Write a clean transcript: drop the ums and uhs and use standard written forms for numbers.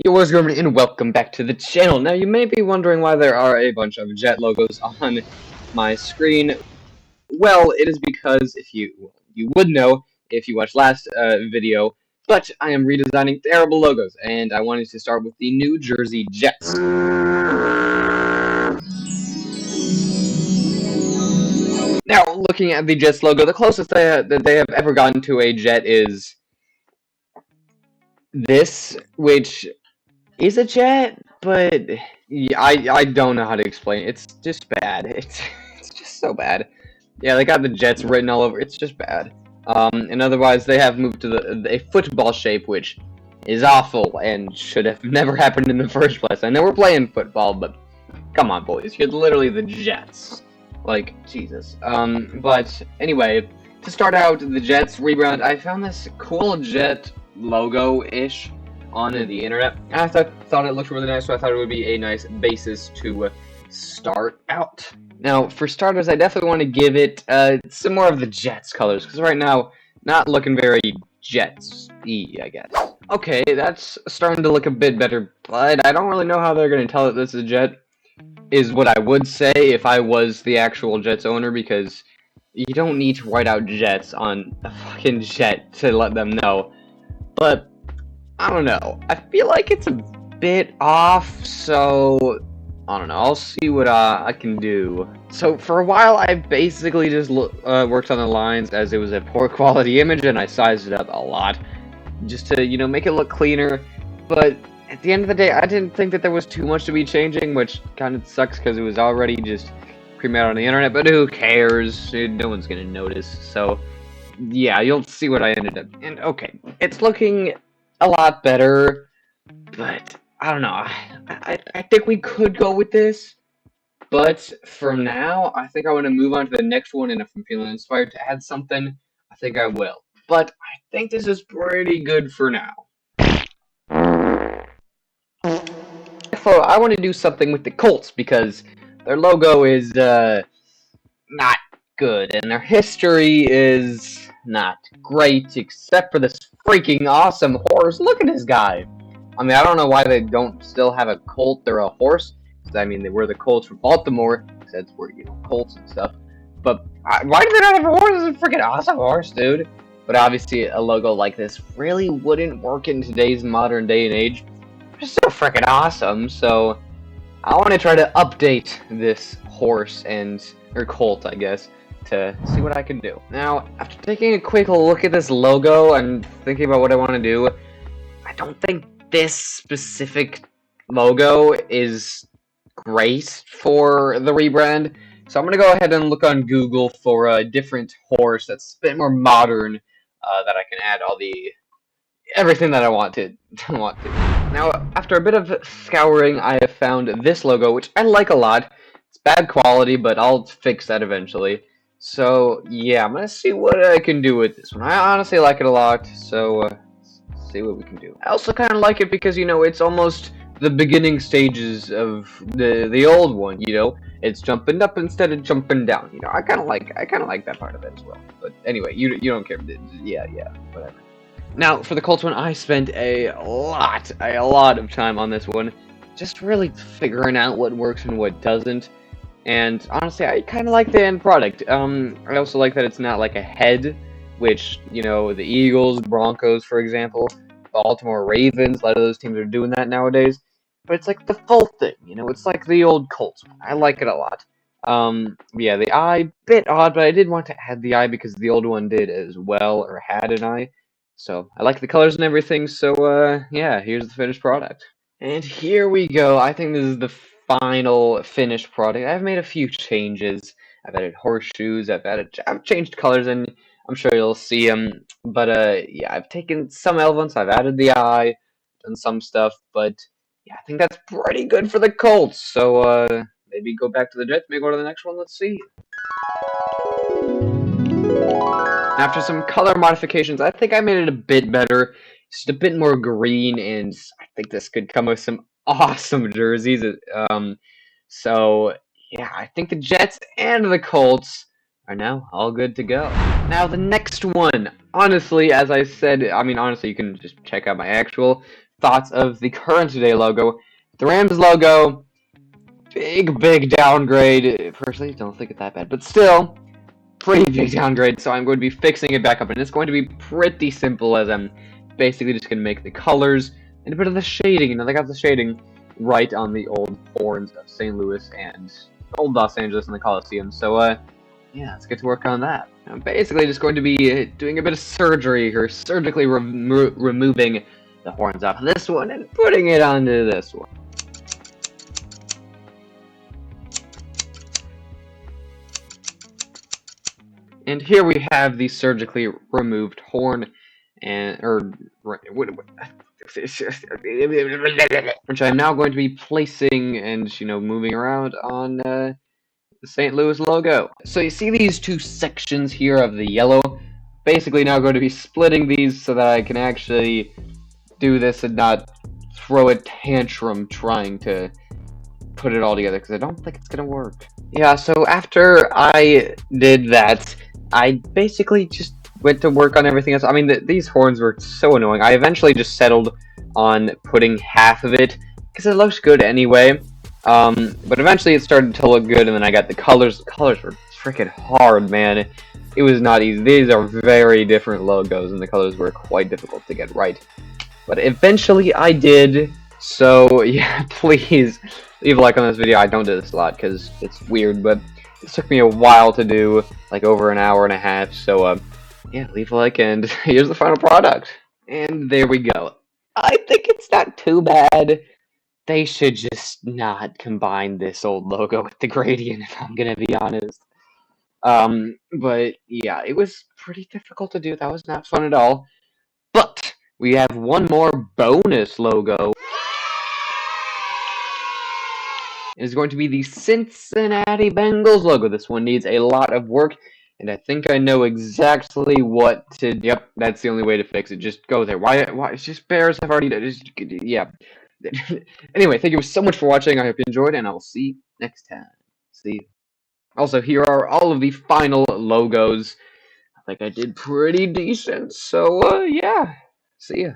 Yo, what's going on, and welcome back to the channel. Now, you may be wondering why there are a bunch of Jet logos on my screen. Well, it is because you would know if you watched last video, but I am redesigning terrible logos, and I wanted to start with the New Jersey Jets. Now, looking at the Jets logo, the closest that they have ever gotten to a Jet is this, which is a jet, but yeah, I don't know how to explain it. It's just bad. It's just so bad. Yeah, they got the Jets written all over. It's just bad. And otherwise, they have moved to a football shape, which is awful and should have never happened in the first place. I know we're playing football, but come on, boys. You're literally the Jets. Like, Jesus. But anyway, to start out the Jets rebrand, I found this cool Jet logo-ish on the internet. And I thought it looked really nice, so I thought it would be a nice basis to start out. Now, for starters, I definitely want to give it some more of the Jets colors, because right now, not looking very Jets-y, I guess. Okay, that's starting to look a bit better, but I don't really know how they're going to tell that this is a Jet, is what I would say if I was the actual Jets owner, because you don't need to write out Jets on a fucking Jet to let them know. But I don't know. I feel like it's a bit off, so I don't know. I'll see what I can do. So for a while, I basically just worked on the lines as it was a poor quality image, and I sized it up a lot just to, make it look cleaner. But at the end of the day, I didn't think that there was too much to be changing, which kind of sucks because it was already just pre-made on the internet. But who cares? No one's gonna notice. So yeah, you'll see what I ended up. And okay, it's looking a lot better, but I don't know. I think we could go with this, but for now, I think I want to move on to the next one, and if I'm feeling inspired to add something, I think I will. But I think this is pretty good for now. So I want to do something with the Colts, because their logo is, not good, and their history is not great, except for this freaking awesome horse. Look at this guy. I mean, I don't know why they don't still have a Colt or a horse, because, I mean, they were the Colts from Baltimore, because that's where, Colts and stuff. But why do they not have a horse? It's a freaking awesome horse, dude. But obviously, a logo like this really wouldn't work in today's modern day and age. It's so freaking awesome, so I want to try to update this horse or Colt, I guess, to see what I can do. Now, after taking a quick look at this logo and thinking about what I want to do, I don't think this specific logo is great for the rebrand. So I'm going to go ahead and look on Google for a different horse that's a bit more modern, that I can add everything that I want to. Now, after a bit of scouring, I have found this logo, which I like a lot. It's bad quality, but I'll fix that eventually. So, yeah, I'm gonna see what I can do with this one. I honestly like it a lot, so, see what we can do. I also kind of like it because, it's almost the beginning stages of the old one, It's jumping up instead of jumping down, I kind of like that part of it as well. But anyway, you don't care. Yeah, whatever. Now, for the Colts one, I spent a lot of time on this one, just really figuring out what works and what doesn't. And honestly, I kind of like the end product. I also like that it's not like a head, which, the Eagles, Broncos, for example, Baltimore Ravens, a lot of those teams are doing that nowadays. But it's like the full thing, it's like the old Colts one. I like it a lot. Yeah, the eye, bit odd, but I did want to add the eye because the old one did as well, or had an eye. So, I like the colors and everything, so, yeah, here's the finished product. And here we go. I think this is the final finished product. I've made a few changes. I've added horseshoes, I've changed colors, and I'm sure you'll see them. But, yeah, I've taken some elements, I've added the eye, done some stuff, but, yeah, I think that's pretty good for the Colts. So, maybe go back to the Jets, maybe go to the next one, let's see. After some color modifications, I think I made it a bit better, just a bit more green, and I think this could come with some awesome jerseys. So yeah, I think the Jets and the Colts are now all good to go. Now the next one, honestly, as I said, honestly, you can just check out my actual thoughts of the current day logo. The Rams logo, big downgrade. Personally, don't think it's that bad, but still, pretty big downgrade. So I'm going to be fixing it back up, and it's going to be pretty simple, as I'm basically just going to make the colors and a bit of the shading. You know, they got the shading right on the old horns of St. Louis and old Los Angeles and the Coliseum. So, yeah, let's get to work on that. I'm basically just going to be doing a bit of surgery here, surgically removing the horns off of this one and putting it onto this one. And here we have the surgically removed horn, and which I'm now going to be placing and moving around on the St. Louis logo. So you see these two sections here of the yellow. Basically, now going to be splitting these so that I can actually do this and not throw a tantrum trying to put it all together, because I don't think it's gonna work. Yeah, so after I did that, I basically just went to work on everything else. I mean, these horns were so annoying. I eventually just settled on putting half of it, because it looks good anyway. But eventually it started to look good, and then I got the colors. The colors were freaking hard, man. It was not easy. These are very different logos, and the colors were quite difficult to get right. But eventually I did, so yeah, please leave a like on this video. I don't do this a lot because it's weird, but it took me a while to do, like over an hour and a half, so yeah, leave a like, and here's the final product. And there we go. I think it's not too bad. They should just not combine this old logo with the gradient, if I'm gonna be honest. But yeah, it was pretty difficult to do. That was not fun at all. But we have one more bonus logo. It's going to be the Cincinnati Bengals logo. This one needs a lot of work, and I think I know exactly what to. Yep, that's the only way to fix it. Just go there. Why? It's just Bears have already. Yeah. Anyway, thank you so much for watching. I hope you enjoyed, and I will see you next time. See you. Also, here are all of the final logos. I think I did pretty decent. So, yeah. See ya.